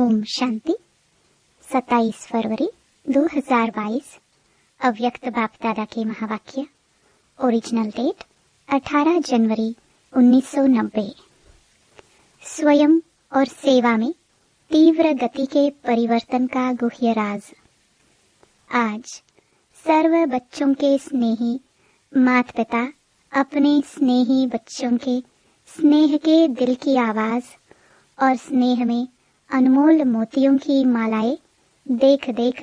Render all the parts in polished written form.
ओम शांति। 27 फरवरी 2022 अव्यक्त बाप दादा के महावाक्य। ओरिजिनल डेट 18 जनवरी 1990। स्वयं और सेवा में तीव्र गति के परिवर्तन का गुह्य राज। आज सर्व बच्चों के स्नेही माता पिता अपने स्नेही बच्चों के स्नेह के दिल की आवाज और स्नेह में अनमोल मोतियों की मालाएं देख देख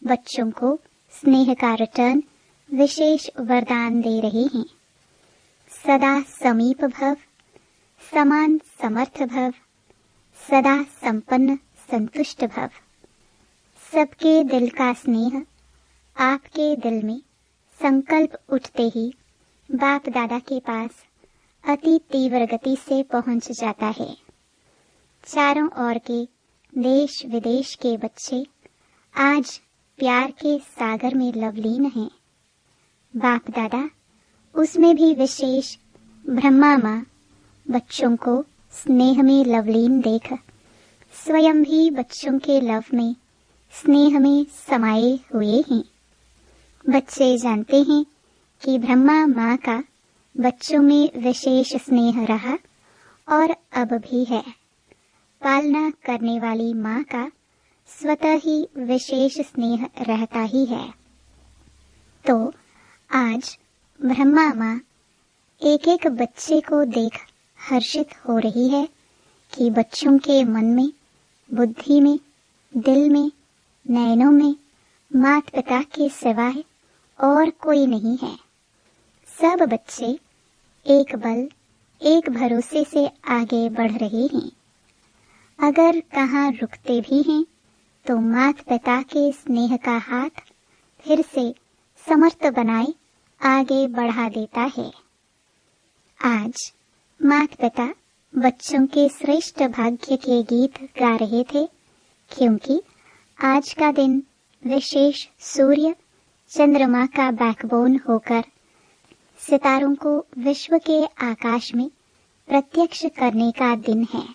बच्चों को स्नेह का रिटर्न विशेष वरदान दे रहे हैं। सदा समीप भव, समान समर्थ भव, सदा संपन्न संतुष्ट भव। सबके दिल का स्नेह आपके दिल में संकल्प उठते ही बाप दादा के पास अति तीव्र गति से पहुंच जाता है। चारों ओर के देश विदेश के बच्चे आज प्यार के सागर में लवलीन हैं। बाप दादा उसमें भी विशेष ब्रह्मा माँ बच्चों को स्नेह में लवलीन देख स्वयं भी बच्चों के लव में स्नेह में समाये हुए हैं। बच्चे जानते हैं कि ब्रह्मा माँ का बच्चों में विशेष स्नेह रहा और अब भी है। पालना करने वाली माँ का स्वतः ही विशेष स्नेह रहता ही है। तो आज ब्रह्मा माँ एक एक बच्चे को देख हर्षित हो रही है कि बच्चों के मन में, बुद्धि में, दिल में, नयनों में माता पिता के सिवाय और कोई नहीं है। सब बच्चे एक बल, एक भरोसे से आगे बढ़ रहे हैं। अगर कहाँ रुकते भी हैं तो माता पिता के स्नेह का हाथ फिर से समर्थ बनाए आगे बढ़ा देता है। आज माता पिता बच्चों के श्रेष्ठ भाग्य के गीत गा रहे थे, क्योंकि आज का दिन विशेष सूर्य चंद्रमा का बैकबोन होकर सितारों को विश्व के आकाश में प्रत्यक्ष करने का दिन है।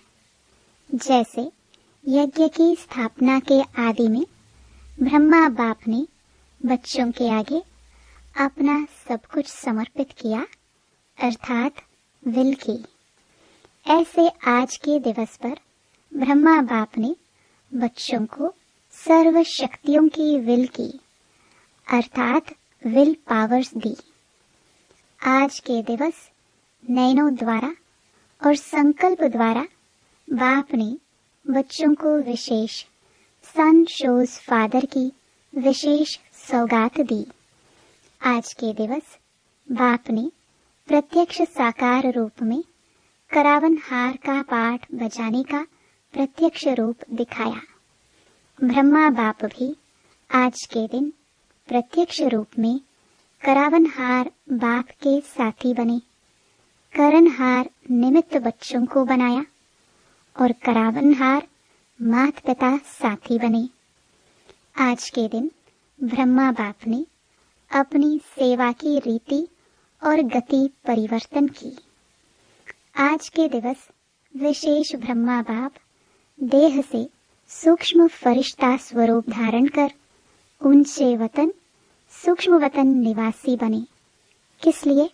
जैसे यज्ञ की स्थापना के आदि में ब्रह्मा बाप ने बच्चों के आगे अपना सब कुछ समर्पित किया, अर्थात विल की। ऐसे आज के दिवस पर ब्रह्मा बाप ने बच्चों को सर्व शक्तियों की विल की, अर्थात विल पावर्स दी। आज के दिवस नयनों द्वारा और संकल्प द्वारा बाप ने बच्चों को विशेष सन शोज फादर की विशेष सौगात दी। आज के दिवस बाप ने प्रत्यक्ष साकार रूप में करावन हार का पाठ बजाने का प्रत्यक्ष रूप दिखाया। ब्रह्मा बाप भी आज के दिन प्रत्यक्ष रूप में करावन हार बाप के साथी बने। करणहार निमित्त बच्चों को बनाया और करावनहार माता पिता साथी बने। आज के दिन ब्रह्मा बाप ने अपनी सेवा की रीति और गति परिवर्तन की। आज के दिवस विशेष ब्रह्मा बाप देह से सूक्ष्म फरिश्ता स्वरूप धारण कर ऊंचे वतन सूक्ष्म वतन निवासी बने। किस लिए?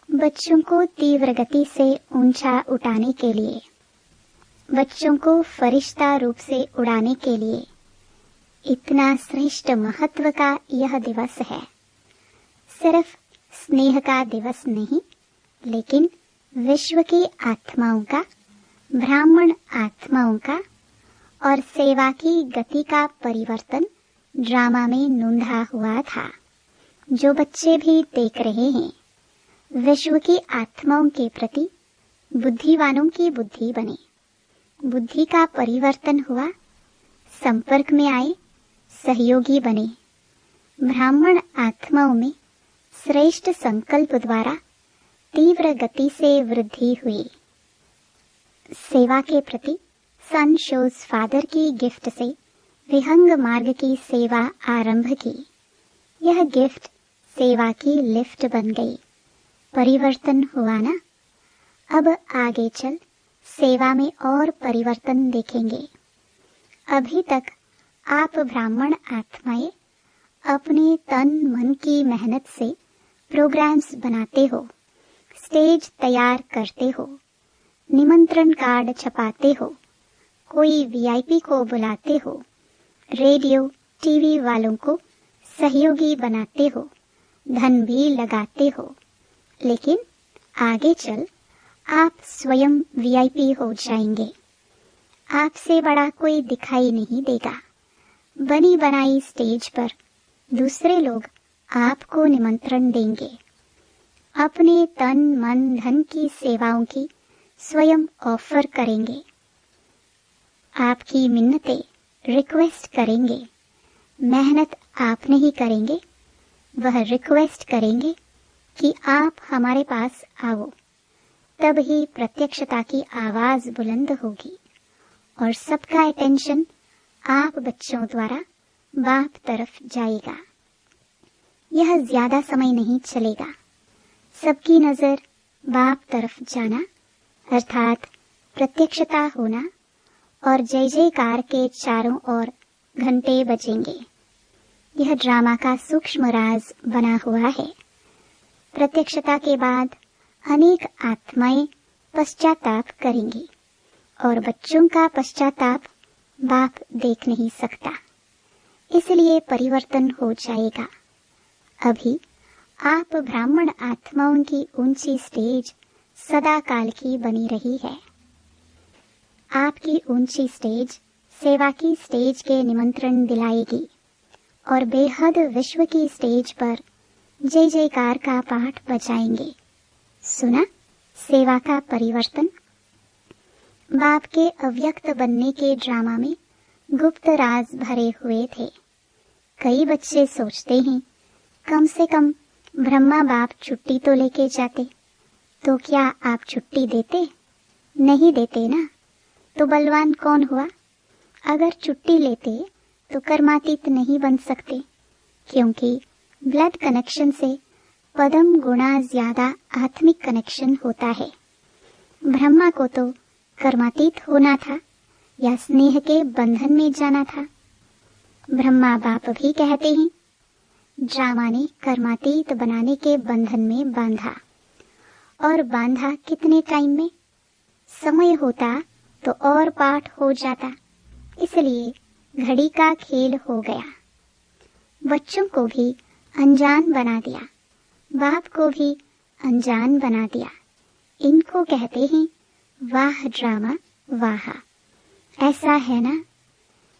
बच्चों को तीव्र गति से ऊंचा उठाने के लिए, बच्चों को फरिश्ता रूप से उड़ाने के लिए। इतना श्रेष्ठ महत्व का यह दिवस है। सिर्फ स्नेह का दिवस नहीं, लेकिन विश्व की आत्माओं का, ब्राह्मण आत्माओं का और सेवा की गति का परिवर्तन ड्रामा में नूंधा हुआ था, जो बच्चे भी देख रहे हैं। विश्व की आत्माओं के प्रति बुद्धिवानों की बुद्धि बने, बुद्धि का परिवर्तन हुआ, संपर्क में आए, सहयोगी बने। ब्राह्मण आत्माओं में श्रेष्ठ संकल्प द्वारा तीव्र गति से वृद्धि हुई। सेवा के प्रति सन शोज फादर की गिफ्ट से विहंग मार्ग की सेवा आरंभ की। यह गिफ्ट सेवा की लिफ्ट बन गई। परिवर्तन हुआ ना। अब आगे चल सेवा में और परिवर्तन देखेंगे। अभी तक आप ब्राह्मण आत्माएं अपने तन मन की मेहनत से प्रोग्राम्स बनाते हो, स्टेज तैयार करते हो, निमंत्रण कार्ड छपाते हो, कोई वीआईपी को बुलाते हो, रेडियो टीवी वालों को सहयोगी बनाते हो, धन भी लगाते हो। लेकिन आगे चल आप स्वयं वीआईपी हो जाएंगे। आपसे बड़ा कोई दिखाई नहीं देगा। बनी बनाई स्टेज पर दूसरे लोग आपको निमंत्रण देंगे। अपने तन मन धन की सेवाओं की स्वयं ऑफर करेंगे। आपकी मिन्नतें रिक्वेस्ट करेंगे। मेहनत आप नहीं करेंगे, वह रिक्वेस्ट करेंगे कि आप हमारे पास आओ। तब ही प्रत्यक्षता की आवाज बुलंद होगी और सबका अटेंशन आप बच्चों द्वारा बाप तरफ जाएगा। यह ज्यादा समय नहीं चलेगा। सबकी नजर बाप तरफ जाना अर्थात प्रत्यक्षता होना और जय जयकार के चारों ओर घंटे बजेंगे। यह ड्रामा का सूक्ष्म राज बना हुआ है। प्रत्यक्षता के बाद अनेक आत्माएं पश्चाताप करेंगी और बच्चों का पश्चाताप बाप देख नहीं सकता, इसलिए परिवर्तन हो जाएगा। अभी आप ब्राह्मण आत्माओं की ऊंची स्टेज सदा काल की बनी रही है। आपकी ऊंची स्टेज सेवा की स्टेज के निमंत्रण दिलाएगी और बेहद विश्व की स्टेज पर जय जयकार का पाठ बजाएंगे। सुना सेवा का परिवर्तन। बाप के अव्यक्त बनने के ड्रामा में गुप्त राज भरे हुए थे। कई बच्चे सोचते हैं कम से कम ब्रह्मा बाप छुट्टी तो लेके जाते, तो क्या आप छुट्टी देते? नहीं देते ना, तो बलवान कौन हुआ? अगर छुट्टी लेते तो कर्मातीत नहीं बन सकते, क्योंकि ब्लड कनेक्शन से पदम गुणा ज्यादा आत्मिक कनेक्शन होता है। ब्रह्मा को तो कर्मातीत होना था या स्नेह के बंधन में जाना था। ब्रह्मा बाप भी कहते हैं ड्रामा ने कर्मातीत बनाने के बंधन में बांधा, और बांधा कितने टाइम में? समय होता तो और पाठ हो जाता, इसलिए घड़ी का खेल हो गया। बच्चों को भी अनजान बना दिया, बाप को भी अनजान बना दिया। इनको कहते हैं वाह ड्रामा वाह। ऐसा है ना?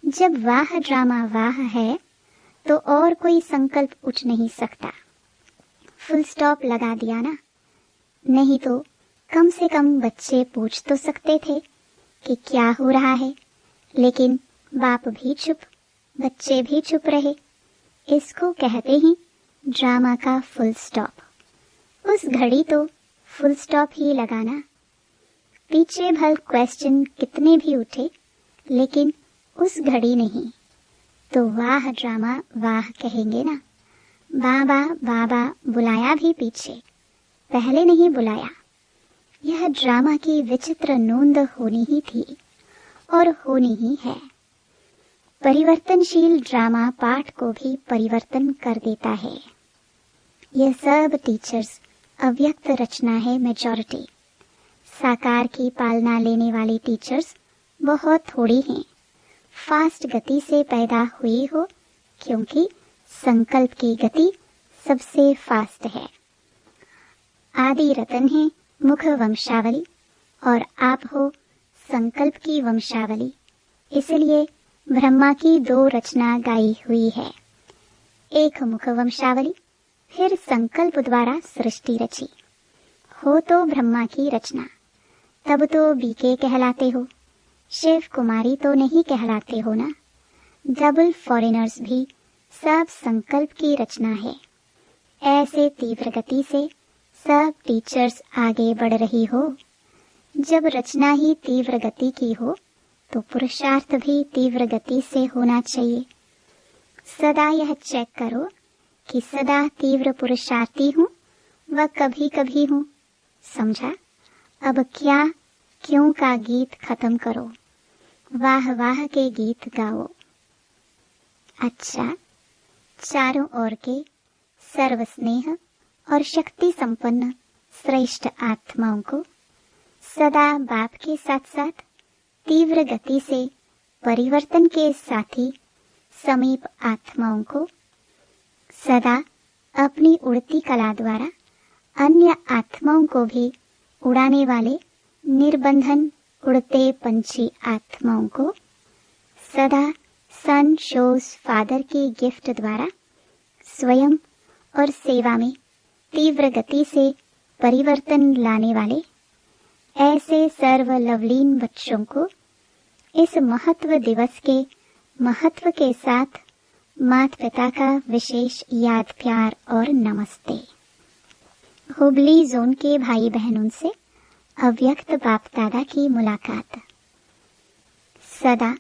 जब वाह ड्रामा वाह है तो और कोई संकल्प उठ नहीं सकता। फुल स्टॉप लगा दिया ना? नहीं तो कम से कम बच्चे पूछ तो सकते थे कि क्या हो रहा है, लेकिन बाप भी चुप, बच्चे भी चुप रहे। इसको कहते हैं ड्रामा का फुल स्टॉप। उस घड़ी तो फुल स्टॉप ही लगाना। पीछे भल क्वेश्चन कितने भी उठे, लेकिन उस घड़ी नहीं, तो वाह ड्रामा वाह कहेंगे ना। बाबा बाबा बुलाया भी पीछे, पहले नहीं बुलाया। यह ड्रामा की विचित्र नोंद होनी ही थी और होनी ही है। परिवर्तनशील ड्रामा पाठ को भी परिवर्तन कर देता है। यह सब टीचर्स अव्यक्त रचना है मेजॉरिटी। साकार की पालना लेने वाली टीचर्स बहुत थोड़ी हैं। फास्ट गति से पैदा हुई हो, क्योंकि संकल्प की गति सबसे फास्ट है। आदि रतन है मुख वंशावली और आप हो संकल्प की वंशावली, इसलिए ब्रह्मा की दो रचना गाई हुई है। एक मुख वंशावली, फिर संकल्प द्वारा सृष्टि रची। हो तो ब्रह्मा की रचना, तब तो बीके कहलाते हो, शिव कुमारी तो नहीं कहलाते हो ना। डबल फॉरेनर्स भी सब संकल्प की रचना है। ऐसे तीव्र गति से सब टीचर्स आगे बढ़ रही हो। जब रचना ही तीव्र गति की हो, तो पुरुषार्थ भी तीव्र गति से होना चाहिए। सदा यह चेक करो कि सदा तीव्र पुरुषार्थी हूँ व कभी कभी हूँ। समझा? अब क्या क्यों का गीत खत्म करो। वाह वाह के गीत गाओ। अच्छा, चारों ओर के सर्वस्नेह और शक्ति संपन्न श्रेष्ठ आत्माओं को सदा बाप के साथ साथ तीव्र गति से परिवर्तन के साथी समीप आत्माओं को सदा अपनी उड़ती कला द्वारा अन्य आत्माओं को भी उड़ाने वाले निर्बंधन उड़ते पंछी आत्माओं को सदा सन शोज फादर की गिफ्ट द्वारा स्वयं और सेवा में तीव्र गति से परिवर्तन लाने वाले ऐसे सर्व लवलीन बच्चों को इस महत्व दिवस के महत्व के साथ माता पिता का विशेष याद प्यार और नमस्ते। हुबली जोन के भाई बहनों से अव्यक्त बाप दादा की मुलाकात। सदा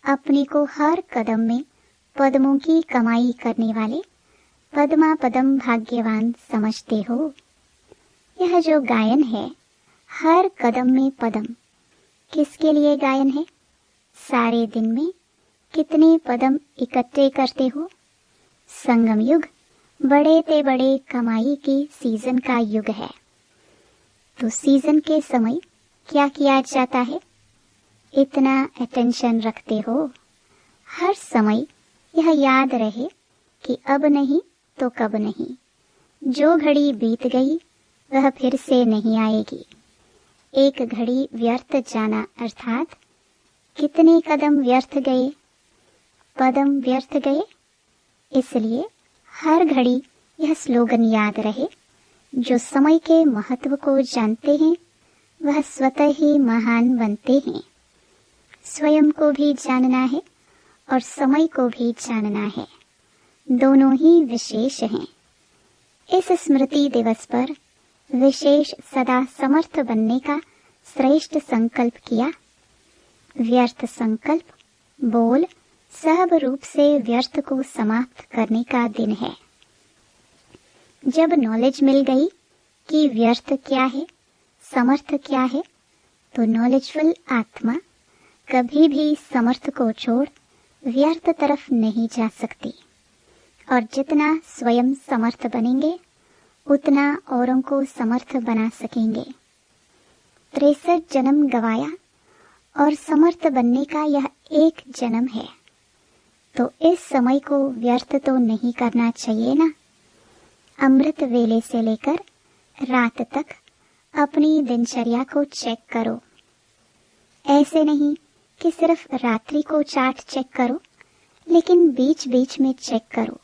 अपने को हर कदम में पद्मों की कमाई करने वाले पद्मा पदम भाग्यवान समझते हो। यह जो गायन है, हर कदम में पदम, किसके लिए गायन है? सारे दिन में कितने पदम इकट्ठे करते हो? संगम युग बड़े ते बड़े कमाई की सीजन का युग है। तो सीजन के समय क्या किया जाता है? इतना अटेंशन रखते हो हर समय यह याद रहे कि अब नहीं तो कब नहीं, जो घड़ी बीत गई वह फिर से नहीं आएगी। एक घड़ी व्यर्थ जाना अर्थात कितने कदम व्यर्थ गए, पदम व्यर्थ गए। इसलिए हर घड़ी यह स्लोगन याद रहे, जो समय के महत्व को जानते हैं वह स्वतः ही महान बनते हैं। स्वयं को भी जानना है और समय को भी जानना है, दोनों ही विशेष हैं। इस स्मृति दिवस पर विशेष सदा समर्थ बनने का श्रेष्ठ संकल्प किया। व्यर्थ संकल्प बोल सब रूप से व्यर्थ को समाप्त करने का दिन है। जब नॉलेज मिल गई कि व्यर्थ क्या है, समर्थ क्या है, तो नॉलेजफुल आत्मा कभी भी समर्थ को छोड़ व्यर्थ तरफ नहीं जा सकती। और जितना स्वयं समर्थ बनेंगे उतना औरों को समर्थ बना सकेंगे। 63 जन्म गवाया और समर्थ बनने का यह एक जन्म है, तो इस समय को व्यर्थ तो नहीं करना चाहिए ना। अमृत वेले से लेकर रात तक अपनी दिनचर्या को चेक करो। ऐसे नहीं कि सिर्फ रात्रि को चार्ट चेक करो, लेकिन बीच बीच में चेक करो।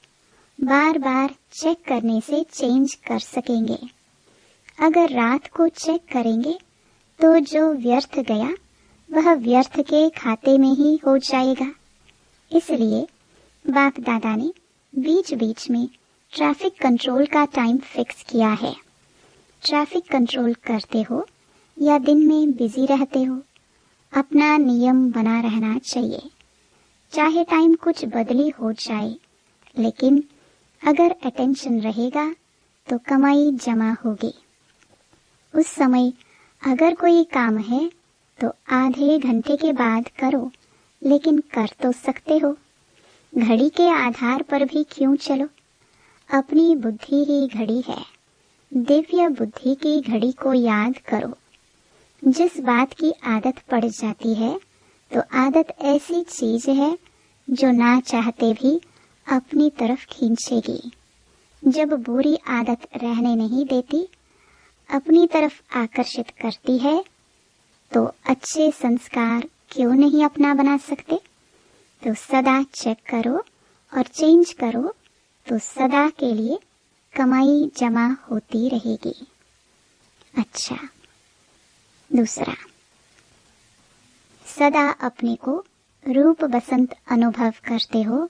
बार बार चेक करने से चेंज कर सकेंगे। अगर रात को चेक करेंगे तो जो व्यर्थ गया वह व्यर्थ के खाते में ही हो जाएगा। इसलिए बाप दादा ने बीच बीच में ट्रैफिक कंट्रोल का टाइम फिक्स किया है। ट्रैफिक कंट्रोल करते हो या दिन में बिजी रहते हो, अपना नियम बना रहना चाहिए। चाहे टाइम कुछ बदली हो जाए, लेकिन अगर अटेंशन रहेगा तो कमाई जमा होगी। उस समय अगर कोई काम है तो आधे घंटे के बाद करो, लेकिन कर तो सकते हो। घड़ी के आधार पर भी क्यों चलो, अपनी बुद्धि ही घड़ी है। दिव्य बुद्धि की घड़ी को याद करो। जिस बात की आदत पड़ जाती है तो आदत ऐसी चीज है जो ना चाहते भी अपनी तरफ खींचेगी। जब बुरी आदत रहने नहीं देती, अपनी तरफ आकर्षित करती है, तो अच्छे संस्कार क्यों नहीं अपना बना सकते। तो सदा चेक करो और चेंज करो, तो सदा के लिए कमाई जमा होती रहेगी। अच्छा, दूसरा, सदा अपने को रूप बसंत अनुभव करते हो।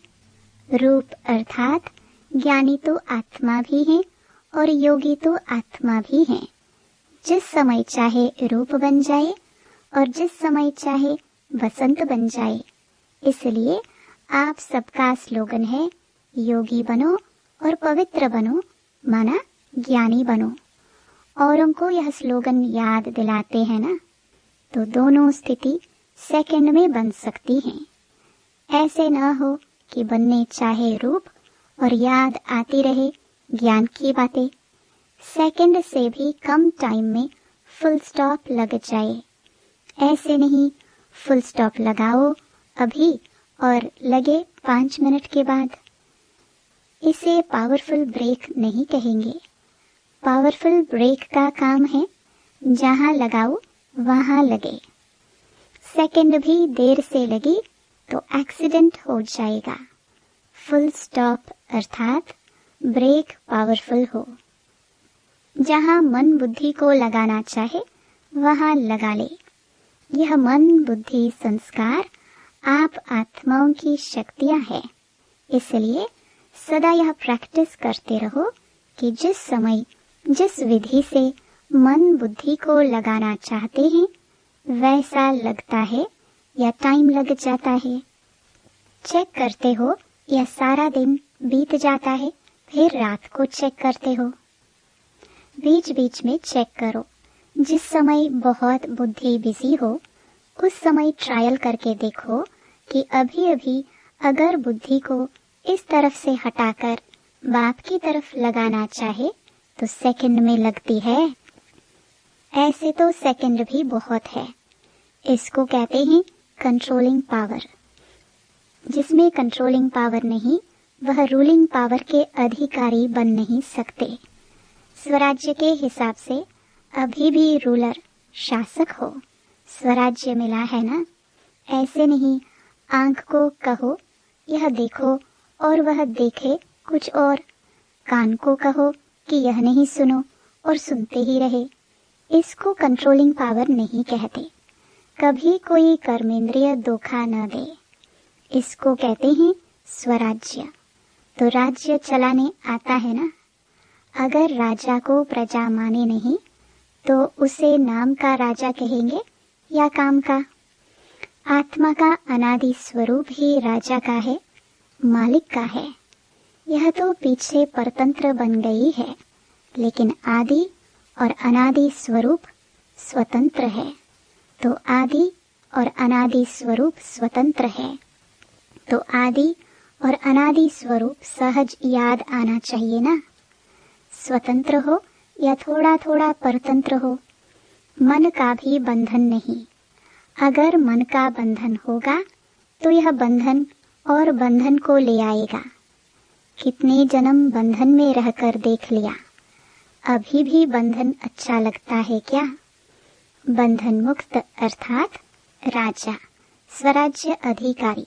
रूप अर्थात ज्ञानी तो आत्मा भी है और योगी तो आत्मा भी है। जिस समय चाहे रूप बन जाए और जिस समय चाहे बसंत बन जाए। इसलिए आप सबका स्लोगन है, योगी बनो और पवित्र बनो, माना ज्ञानी बनो। औरों को यह स्लोगन याद दिलाते हैं ना, तो दोनों स्थिति सेकंड में बन सकती हैं। ऐसे न हो कि बनने चाहे रूप और याद आती रहे ज्ञान की बातें। सेकंड से भी कम टाइम में फुल स्टॉप लग जाए। ऐसे नहीं फुल स्टॉप लगाओ अभी और लगे 5 मिनट के बाद। इसे पावरफुल ब्रेक नहीं कहेंगे। पावरफुल ब्रेक का काम है जहां लगाओ वहां लगे। सेकंड भी देर से लगी तो एक्सीडेंट हो जाएगा। फुल स्टॉप अर्थात ब्रेक पावरफुल हो। जहां मन बुद्धि को लगाना चाहे वहां लगा ले। यह मन बुद्धि संस्कार आप आत्माओं की शक्तियां हैं। इसलिए सदा यह प्रैक्टिस करते रहो कि जिस समय जिस विधि से मन बुद्धि को लगाना चाहते हैं वैसा लगता है या टाइम लग जाता है। चेक करते हो या सारा दिन बीत जाता है, फिर रात को चेक करते हो। बीच बीच में चेक करो। जिस समय बहुत बुद्धि बिजी हो उस समय ट्रायल करके देखो कि अभी अभी अगर बुद्धि को इस तरफ से हटाकर बाप की तरफ लगाना चाहे तो सेकंड में लगती है। ऐसे तो सेकंड भी बहुत है। इसको कहते हैं कंट्रोलिंग पावर। जिसमें कंट्रोलिंग पावर नहीं वह रूलिंग पावर के अधिकारी बन नहीं सकते। स्वराज्य के हिसाब से अभी भी रूलर शासक हो। स्वराज्य मिला है ना। ऐसे नहीं आंख को कहो यह देखो और वह देखे कुछ और। कान को कहो कि यह नहीं सुनो और सुनते ही रहे। इसको कंट्रोलिंग पावर नहीं कहते। कभी कोई कर्मेंद्रिय धोखा न दे। इसको कहते हैं स्वराज्य। तो राज्य चलाने आता है ना। अगर राजा को प्रजा माने नहीं तो उसे नाम का राजा कहेंगे या काम का। आत्मा का अनादि स्वरूप ही राजा का है, मालिक का है। यह तो पीछे परतंत्र बन गई है, लेकिन आदि और अनादि स्वरूप स्वतंत्र है। तो आदि और अनादि स्वरूप स्वतंत्र है। तो आदि और अनादि स्वरूप सहज याद आना चाहिए ना। स्वतंत्र हो या थोड़ा थोड़ा परतंत्र हो, मन का भी बंधन नहीं। अगर मन का बंधन होगा तो यह बंधन और बंधन को ले आएगा। कितने जन्म बंधन में रहकर देख लिया, अभी भी बंधन अच्छा लगता है क्या? बंधन मुक्त अर्थात राजा, स्वराज्य अधिकारी।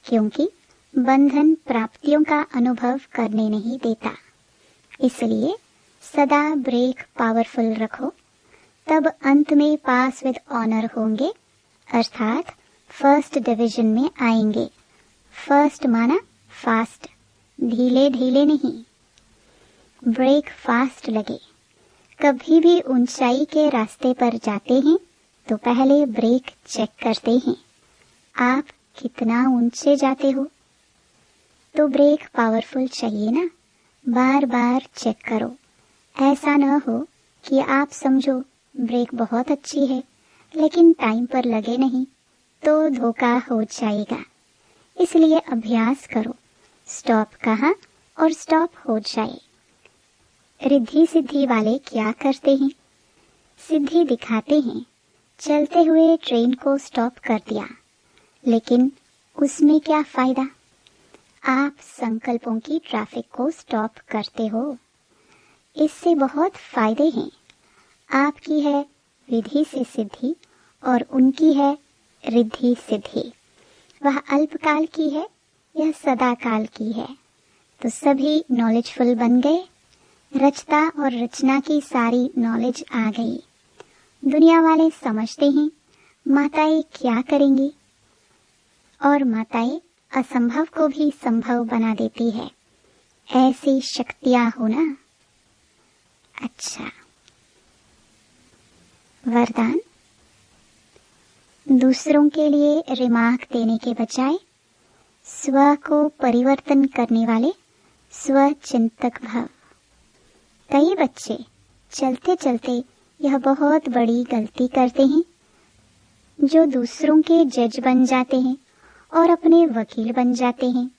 क्योंकि बंधन प्राप्तियों का अनुभव करने नहीं देता। इसलिए सदा ब्रेक पावरफुल रखो, तब अंत में पास विद ऑनर होंगे, अर्थात फर्स्ट डिवीजन में आएंगे। फर्स्ट माना फास्ट, ढीले ढीले नहीं। ब्रेक फास्ट लगे। कभी भी ऊंचाई के रास्ते पर जाते हैं तो पहले ब्रेक चेक करते हैं। आप कितना ऊंचे जाते हो? तो ब्रेक पावरफुल चाहिए ना। बार बार चेक करो। ऐसा न हो कि आप समझो ब्रेक बहुत अच्छी है लेकिन टाइम पर लगे नहीं, तो धोखा हो जाएगा। इसलिए अभ्यास करो, स्टॉप कहाँ और स्टॉप हो जाए। रिद्धि सिद्धि वाले क्या करते हैं? सिद्धि दिखाते हैं। चलते हुए ट्रेन को स्टॉप कर दिया, लेकिन उसमें क्या फायदा? आप संकल्पों की ट्रैफिक को स्टॉप करते हो। इससे बहुत फायदे हैं। आपकी है विधि से सिद्धि और उनकी है रिद्धि सिद्धि। वह अल्पकाल की है, यह सदा काल की है। तो सभी नॉलेजफुल बन गए। रचता और रचना की सारी नॉलेज आ गई। दुनिया वाले समझते हैं माताएं क्या करेंगी, और माताएं असंभव को भी संभव बना देती है। ऐसी शक्तियां हो ना। अच्छा, वरदान। दूसरों के लिए रिमार्क देने के बजाय स्व को परिवर्तन करने वाले स्व चिंतक भव। कई बच्चे चलते चलते यह बहुत बड़ी गलती करते हैं। जो दूसरों के जज बन जाते हैं और अपने वकील बन जाते हैं।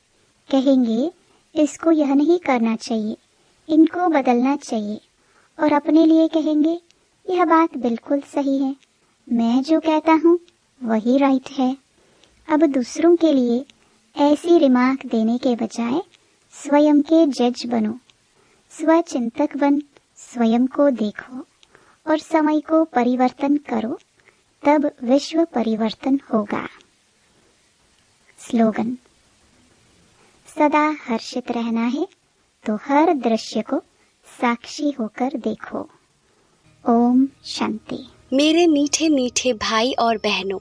कहेंगे इसको यह नहीं करना चाहिए, इनको बदलना चाहिए, और अपने लिए कहेंगे यह बात बिल्कुल सही है, मैं जो कहता हूँ वही राइट है। अब दूसरों के लिए ऐसी रिमार्क देने के बजाय स्वयं के जज बनो, स्वचिंतक बन स्वयं को देखो और समय को परिवर्तन करो, तब विश्व परिवर्तन होगा। स्लोगन: सदा हर्षित रहना है तो हर दृश्य को साक्षी होकर देखो। ओम शांति। मेरे मीठे मीठे भाई और बहनों,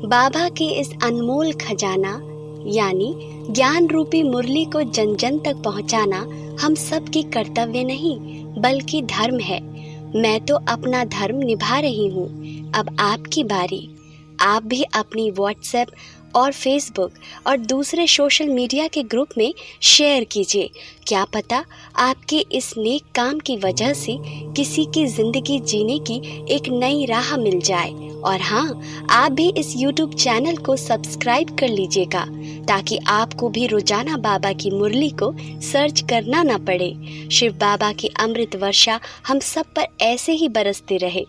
बाबा के इस अनमोल खजाना यानी ज्ञान रूपी मुरली को जन जन तक पहुंचाना हम सब की कर्तव्य नहीं बल्कि धर्म है। मैं तो अपना धर्म निभा रही हूँ, अब आपकी बारी। आप भी अपनी व्हाट्सएप और फेसबुक और दूसरे सोशल मीडिया के ग्रुप में शेयर कीजिए। क्या पता आपके इस नेक काम की वजह से किसी की जिंदगी जीने की एक नई राह मिल जाए। और हाँ, आप भी इस YouTube चैनल को सब्सक्राइब कर लीजिएगा ताकि आपको भी रोजाना बाबा की मुरली को सर्च करना न पड़े। शिव बाबा की अमृत वर्षा हम सब पर ऐसे ही बरसते रहे।